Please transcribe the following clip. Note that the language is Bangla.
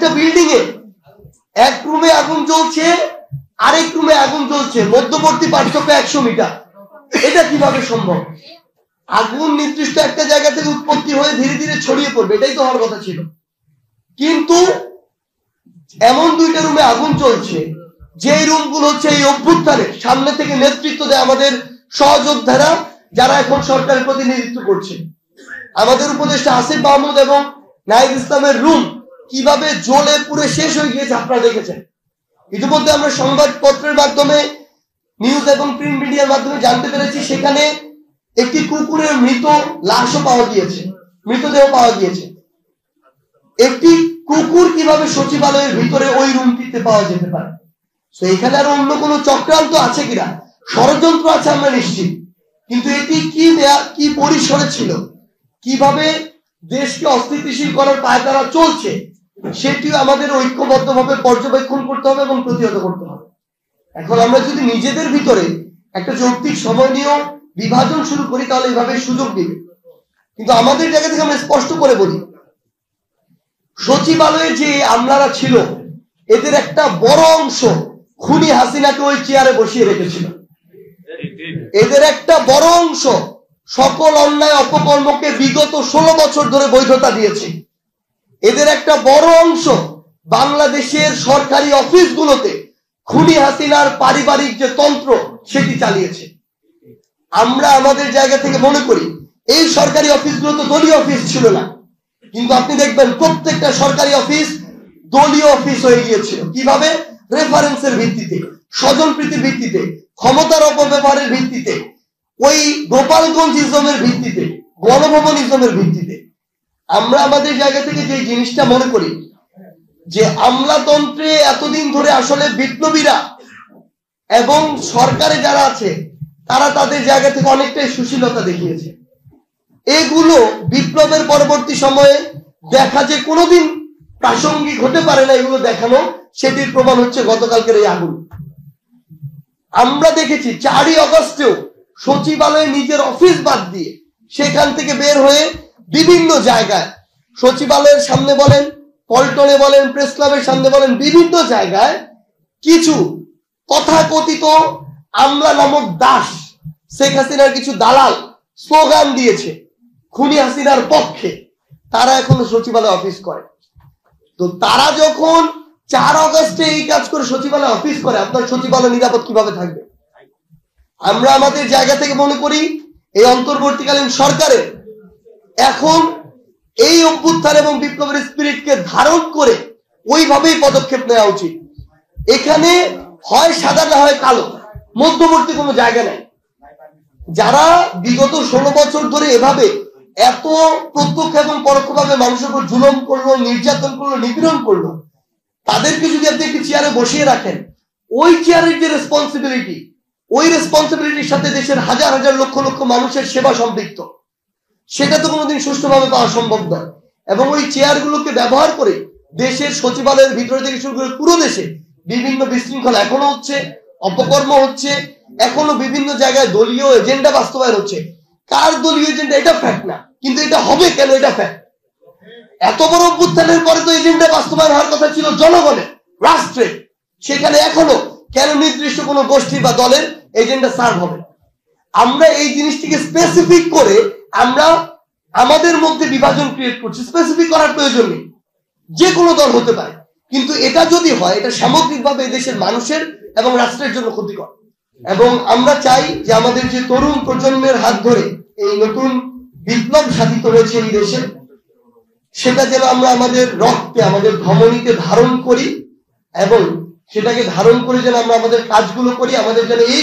একটা বিল্ডিং এ এক রুমে আগুন জ্বলছে, আরেক রুমে আগুন জ্বলছে, মধ্যবর্তী পার্থক্য 100 মিটার। এটা কিভাবে সম্ভব? আগুন নির্দিষ্ট একটা জায়গা থেকে উৎপত্তি হয়ে ধীরে ধীরে ছড়িয়ে পড়বে, এটাই তো হওয়ার কথা ছিল। কিন্তু এমন দুইটা রুমে আগুন চলছে, যে রুমগুলো হচ্ছে এই অভ্যুত্থানের সামনে থেকে নেতৃত্ব দেয় আমাদের সহযোদ্ধারা, যারা এখন সরকারের প্রতিনিধিত্ব করছে। আমাদের উপদেষ্টা আসিফ মাহমুদ এবং নাহিদ ইসলামের রুম কিভাবে জ্বলে পুড়ে শেষ হয়ে গিয়েছে আপনারা দেখেছেন। ইতিমধ্যে আমরা সংবাদপত্রের মাধ্যমে, নিউজ এবং প্রিন্ট মিডিয়ার মাধ্যমে জানতে পেরেছি সেখানে একটি কুকুরের মৃত লাশও পাওয়া গিয়েছে, মৃতদেহ পাওয়া গিয়েছে। একটি কুকুর কিভাবে সচিবালয়ের ভিতরে ওই রুমটিতে পাওয়া যেতে পারে? তো এখানে আরো অন্য কোনো চক্রান্ত আছে কিনা, ষড়যন্ত্র আছে আমরা নিশ্চিত। কিন্তু এটি কি পরিসরে ছিল, কিভাবে দেশকে অস্থিতিশীল করার পায়তারা চলছে, সেটিও আমাদের ঐক্যবদ্ধভাবে পর্যবেক্ষণ করতে হবে এবং প্রতিহত করতে হবে। এখন আমরা যদি নিজেদের ভিতরে একটা যৌক্তিক সময় নিয়েও বিভাজন শুরু করি, তাহলে এইভাবে সুযোগ দিবে। কিন্তু আমাদের জায়গা থেকে আমরা স্পষ্ট করে বলি, সচিবালয়ে যে আমলারা ছিল, এদের একটা বড় অংশ খুনি হাসিনাকে ওই চেয়ারে বসিয়ে রেখেছিল। এদের একটা বড় অংশ সকল অন্যায় অপকর্মকে বিগত 16 বছর ধরে বৈধতা দিয়েছে। এদের একটা বড় অংশ বাংলাদেশের সরকারি অফিসগুলোতে খুনি হাসিনার পারিবারিক যে তন্ত্র, সেটি চালিয়েছে। আমরা আমাদের জায়গা থেকে মনে করি এই সরকারি অফিসগুলো তো দলীয় অফিস ছিল না, কিন্তু আপনি দেখবেন প্রত্যেকটা সরকারি অফিস দলীয় অফিস হয়ে গিয়েছিল। কিভাবে? রেফারেন্সের ভিত্তিতে, স্বজনপ্রীতির ভিত্তিতে, ক্ষমতার অপব্যবহারের ভিত্তিতে, ওই গোপালগঞ্জ ইজমের ভিত্তিতে, গণভবন ইজমের ভিত্তিতে। আমরা আমাদের জায়গা থেকে যে জিনিসটা মনে করি যে আমলাতন্ত্রে এতদিন ধরে আসলে বিপ্লবীরা এবং সরকারে যারা আছে তারা তাদের জায়গা থেকে অনেকটাই সুশীলতা দেখিয়েছে। এগুলো বিপ্লবের পরবর্তী সময়ে দেখা যে কোনোদিন প্রাসঙ্গিক হতে পারে না, এগুলো দেখানো, সেটির প্রমাণ হচ্ছে গতকালকের এই আগুন। আমরা দেখেছি 4ই আগস্টেও সচিবালয়ে নিজের অফিস বাদ দিয়ে সেখান থেকে বের হয়ে বিভিন্ন জায়গায়, সচিবালয়ের সামনে বলেন, পল্টনে বলেন, প্রেস ক্লাবের সামনে বলেন, বিভিন্ন জায়গায় কিছু তথাকথিত আমলা নামক দাস, শেখ হাসিনার কিছু দালাল স্লোগান দিয়েছে খুনি হাসিনার পক্ষে। তারা এখনো সচিবালয় অফিস করে। তো তারা যখন 4 আগস্টে এই কাজ করে সচিবালয় অফিস করে, আপনার সচিবালয় নিরাপদ কিভাবে থাকবে? আমরা আমাদের জায়গা থেকে মনে করি এই অন্তর্বর্তীকালীন সরকারের এখন এই অভ্যুত্থান এবং বিপ্লবের স্পিরিটকে ধারণ করে ওইভাবেই পদক্ষেপ নেওয়া উচিত। এখানে হয় সাদা না হয় কালো, মধ্যবর্তী কোনো জায়গা নেই। যারা বিগত 16 বছর ধরে এভাবে এত প্রত্যক্ষ এবং পরোক্ষভাবে মানুষের উপর জুলুম করলো, নির্যাতন করলো, নিপীড়ন করলো, তাদেরকে যদি আপনি একটি চেয়ারে বসিয়ে রাখেন, ওই চেয়ারের যে রেসপন্সিবিলিটি, ওই রেসপন্সিবিলিটির সাথে দেশের হাজার হাজার লক্ষ লক্ষ মানুষের সেবা সম্পৃক্ত, সেটা তো কোনোদিন সুষ্ঠুভাবে পাওয়া সম্ভব নয়। এবং ওই চেয়ারগুলোকে ব্যবহার করে দেশের সচিবালয়ের ভিতরে থেকে শুরু করে পুরো দেশে বিভিন্ন বিশৃঙ্খলা এখনো হচ্ছে, অপকর্ম হচ্ছে, এখনো বিভিন্ন জায়গায় দলীয় এজেন্ডা বাস্তবায়ন হচ্ছে। কার দলীয় এজেন্ডা এটা ফ্যাক্ট না, কিন্তু এটা হবে কেন এটা ফ্যাক্ট। এত বড় অভ্যুত্থানের পরে তো এজেন্ডা বাস্তবায়ন হওয়ার কথা ছিল জনগণের, রাষ্ট্রের। সেখানে এখনো কেন নির্দিষ্ট কোনো গোষ্ঠী বা দলের এজেন্ডা সার্ভ হবে? আমরা এই জিনিসটিকে স্পেসিফিক করে আমরা আমাদের মধ্যে বিভাজন ক্রিয়েট করছি। স্পেসিফিক করার প্রয়োজন নেই, যে কোনো দল হতে পারে, কিন্তু এটা যদি হয় এটা সামগ্রিকভাবে দেশের মানুষের এবং রাষ্ট্রের জন্য ক্ষতিকর। এবং আমরা চাই যে আমাদের যে তরুণ প্রজন্মের হাত ধরে এই নতুন বিপ্লব সাধিত হয়েছে এই দেশে, সেটা যেন আমরা আমাদের রক্তে, আমাদের ধমনীতে ধারণ করি এবং সেটাকে ধারণ করে যেন আমরা আমাদের কাজগুলো করি। আমাদের যেন এই